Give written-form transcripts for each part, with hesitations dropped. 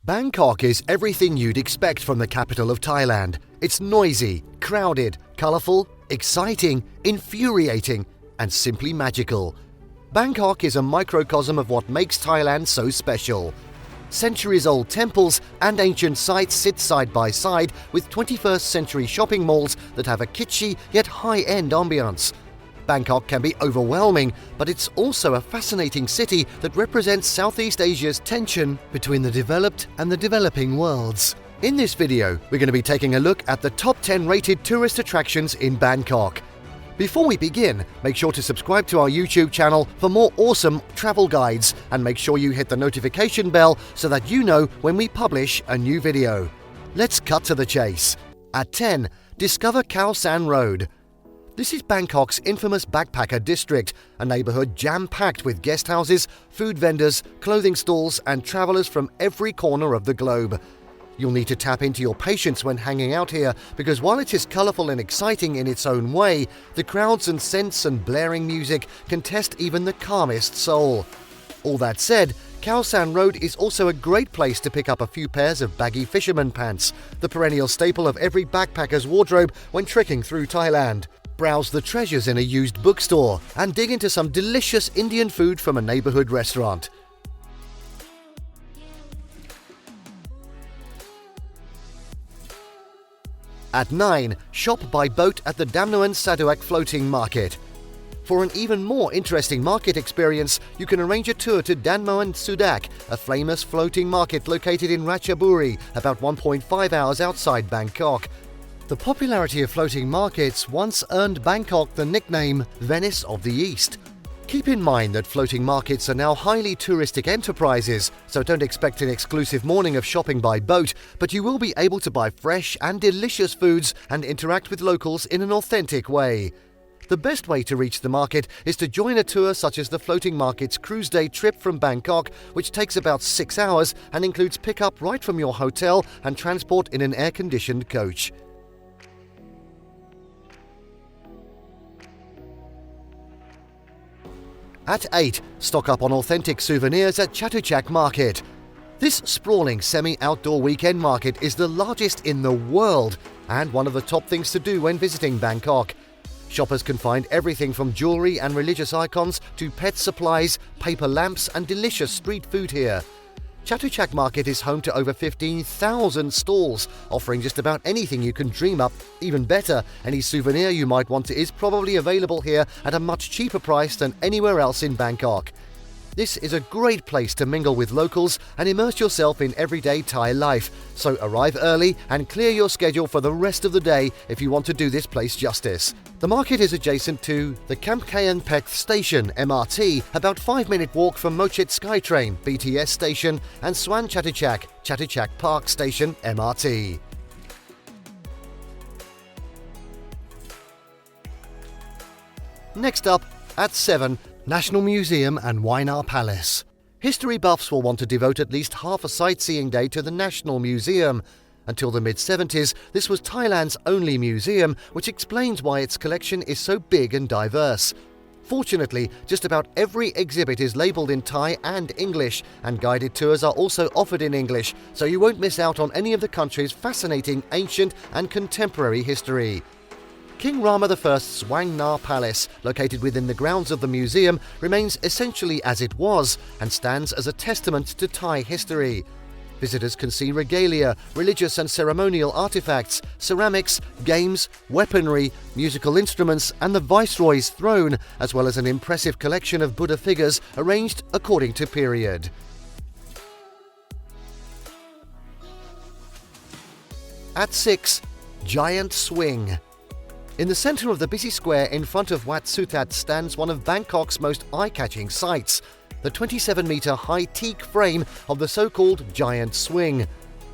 Bangkok is everything you'd expect from the capital of Thailand. It's noisy, crowded, colourful, exciting, infuriating, and simply magical. Bangkok is a microcosm of what makes Thailand so special. Centuries-old temples and ancient sites sit side by side with 21st century shopping malls that have a kitschy yet high-end ambience. Bangkok can be overwhelming, but it's also a fascinating city that represents Southeast Asia's tension between the developed and the developing worlds. In this video, we're going to be taking a look at the top 10 rated tourist attractions in Bangkok. Before we begin, make sure to subscribe to our YouTube channel for more awesome travel guides and make sure you hit the notification bell so that you know when we publish a new video. Let's cut to the chase. At 10, discover Khao San Road. This is Bangkok's infamous backpacker district, a neighbourhood jam-packed with guest houses, food vendors, clothing stalls and travellers from every corner of the globe. You'll need to tap into your patience when hanging out here because while it is colourful and exciting in its own way, the crowds and scents and blaring music can test even the calmest soul. All that said, Khao San Road is also a great place to pick up a few pairs of baggy fisherman pants, the perennial staple of every backpacker's wardrobe when trekking through Thailand. Browse the treasures in a used bookstore and dig into some delicious Indian food from a neighbourhood restaurant. At 9, shop by boat at the Damnoen Saduak floating market. For an even more interesting market experience, you can arrange a tour to Damnoen Sudak, a famous floating market located in Ratchaburi, about 1.5 hours outside Bangkok. The popularity of floating markets once earned Bangkok the nickname Venice of the East. Keep in mind that floating markets are now highly touristic enterprises, so don't expect an exclusive morning of shopping by boat, but you will be able to buy fresh and delicious foods and interact with locals in an authentic way. The best way to reach the market is to join a tour such as the Floating Market's cruise day trip from Bangkok, which takes about 6 hours and includes pickup right from your hotel and transport in an air-conditioned coach. At 8, stock up on authentic souvenirs at Chatuchak Market. This sprawling semi-outdoor weekend market is the largest in the world and one of the top things to do when visiting Bangkok. Shoppers can find everything from jewellery and religious icons to pet supplies, paper lamps and delicious street food here. Chatuchak Market is home to over 15,000 stalls, offering just about anything you can dream up. Even better, any souvenir you might want is probably available here at a much cheaper price than anywhere else in Bangkok. This is a great place to mingle with locals and immerse yourself in everyday Thai life, so arrive early and clear your schedule for the rest of the day if you want to do this place justice. The market is adjacent to the Camp Kayan Pek Station MRT, about 5-minute walk from Mochit SkyTrain BTS station and Swan Chatuchak Park Station MRT. Next up, at 7, National Museum and Wainar Palace. History buffs will want to devote at least half a sightseeing day to the National Museum. Until the mid-70s, this was Thailand's only museum, which explains why its collection is so big and diverse. Fortunately, just about every exhibit is labelled in Thai and English, and guided tours are also offered in English, so you won't miss out on any of the country's fascinating ancient and contemporary history. King Rama I's Wang Palace, located within the grounds of the museum, remains essentially as it was and stands as a testament to Thai history. Visitors can see regalia, religious and ceremonial artifacts, ceramics, games, weaponry, musical instruments and the Viceroy's throne, as well as an impressive collection of Buddha figures arranged according to period. At 6, Giant Swing. In the centre of the busy square in front of Wat Suthat stands one of Bangkok's most eye-catching sights, the 27-metre high teak frame of the so-called Giant Swing.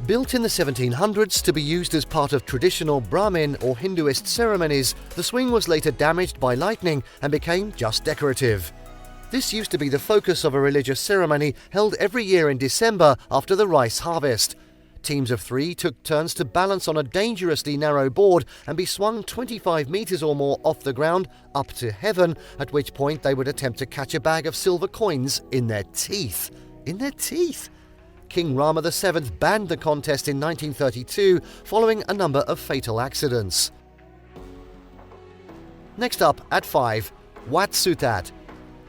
Built in the 1700s to be used as part of traditional Brahmin or Hinduist ceremonies, the swing was later damaged by lightning and became just decorative. This used to be the focus of a religious ceremony held every year in December after the rice harvest. Teams of 3 took turns to balance on a dangerously narrow board and be swung 25 metres or more off the ground up to heaven, at which point they would attempt to catch a bag of silver coins in their teeth. King Rama VII banned the contest in 1932 following a number of fatal accidents. Next up, at 5, Wat Suthat.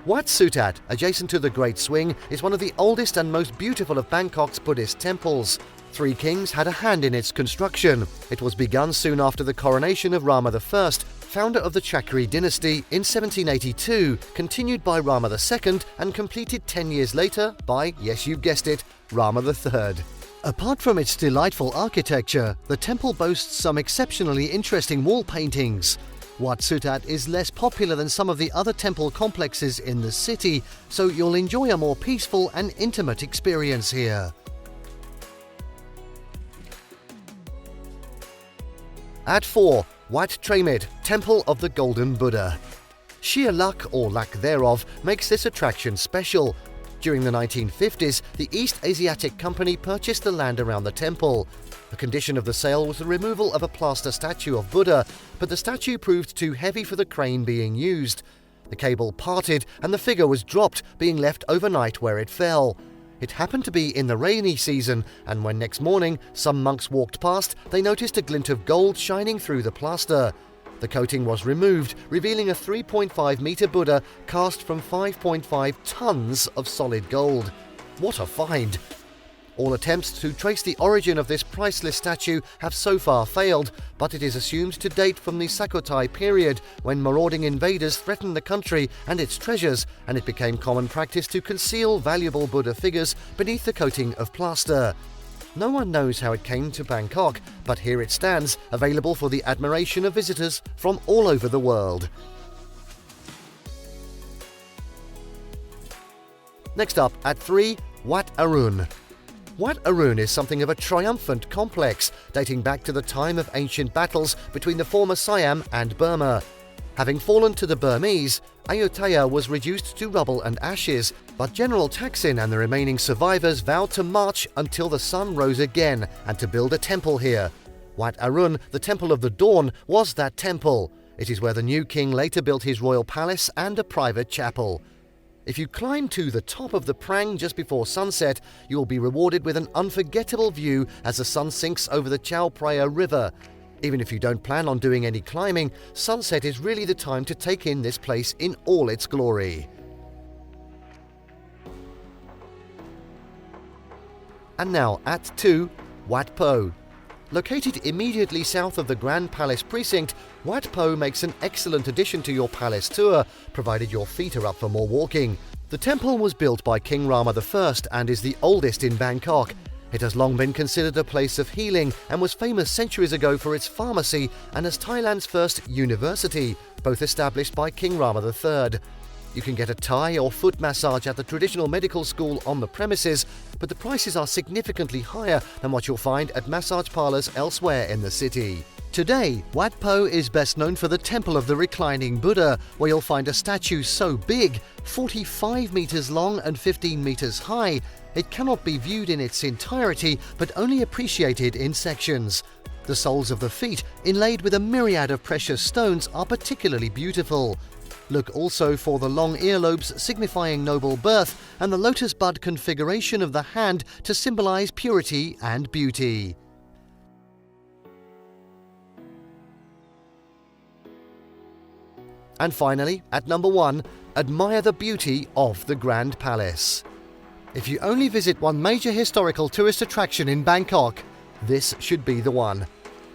Wat Suthat, adjacent to the Great Swing, is one of the oldest and most beautiful of Bangkok's Buddhist temples. 3 kings had a hand in its construction. It was begun soon after the coronation of Rama I, founder of the Chakri dynasty, in 1782, continued by Rama II, and completed 10 years later by, yes you've guessed it, Rama III. Apart from its delightful architecture, the temple boasts some exceptionally interesting wall paintings. Wat Suthat is less popular than some of the other temple complexes in the city, so you'll enjoy a more peaceful and intimate experience here. At 4, Wat Traimit, Temple of the Golden Buddha. Sheer luck, or lack thereof, makes this attraction special. During the 1950s, the East Asiatic Company purchased the land around the temple. The condition of the sale was the removal of a plaster statue of Buddha, but the statue proved too heavy for the crane being used. The cable parted and the figure was dropped, being left overnight where it fell. It happened to be in the rainy season, and when next morning some monks walked past, they noticed a glint of gold shining through the plaster. The coating was removed, revealing a 3.5-meter Buddha cast from 5.5 tons of solid gold. What a find! All attempts to trace the origin of this priceless statue have so far failed, but it is assumed to date from the Sukhothai period, when marauding invaders threatened the country and its treasures, and it became common practice to conceal valuable Buddha figures beneath the coating of plaster. No one knows how it came to Bangkok, but here it stands, available for the admiration of visitors from all over the world. Next up, at 3, Wat Arun. Wat Arun is something of a triumphant complex, dating back to the time of ancient battles between the former Siam and Burma. Having fallen to the Burmese, Ayutthaya was reduced to rubble and ashes, but General Thaksin and the remaining survivors vowed to march until the sun rose again and to build a temple here. Wat Arun, the Temple of the Dawn, was that temple. It is where the new king later built his royal palace and a private chapel. If you climb to the top of the prang just before sunset, you will be rewarded with an unforgettable view as the sun sinks over the Chao Phraya River. Even if you don't plan on doing any climbing, sunset is really the time to take in this place in all its glory. And now at 2, Wat Pho. Located immediately south of the Grand Palace precinct, Wat Pho makes an excellent addition to your palace tour, provided your feet are up for more walking. The temple was built by King Rama I and is the oldest in Bangkok. It has long been considered a place of healing and was famous centuries ago for its pharmacy and as Thailand's first university, both established by King Rama III. You can get a Thai or foot massage at the traditional medical school on the premises, but the prices are significantly higher than what you'll find at massage parlors elsewhere in the city. Today, Wat Pho is best known for the Temple of the Reclining Buddha, where you'll find a statue so big, 45 meters long and 15 meters high, it cannot be viewed in its entirety, but only appreciated in sections. The soles of the feet, inlaid with a myriad of precious stones, are particularly beautiful. Look also for the long earlobes signifying noble birth and the lotus bud configuration of the hand to symbolize purity and beauty. And finally, at number 1, admire the beauty of the Grand Palace. If you only visit one major historical tourist attraction in Bangkok, this should be the one.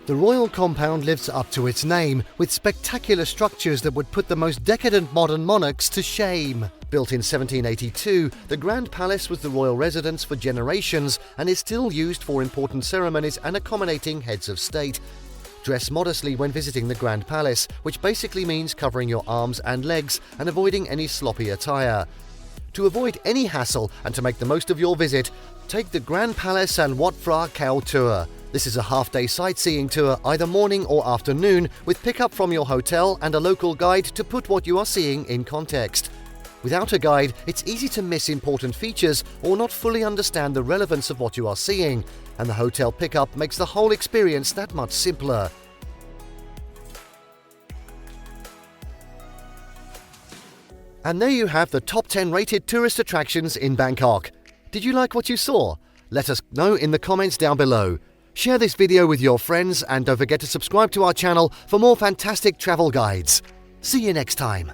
The royal compound lives up to its name, with spectacular structures that would put the most decadent modern monarchs to shame. Built in 1782, the Grand Palace was the royal residence for generations and is still used for important ceremonies and accommodating heads of state. Dress modestly when visiting the Grand Palace, which basically means covering your arms and legs and avoiding any sloppy attire. To avoid any hassle and to make the most of your visit, take the Grand Palace and Wat Pho Khao tour. This is a half-day sightseeing tour, either morning or afternoon, with pickup from your hotel and a local guide to put what you are seeing in context. Without a guide, it's easy to miss important features or not fully understand the relevance of what you are seeing, and the hotel pickup makes the whole experience that much simpler. And there you have the top 10 rated tourist attractions in Bangkok. Did you like what you saw? Let us know in the comments down below. Share this video with your friends and don't forget to subscribe to our channel for more fantastic travel guides. See you next time.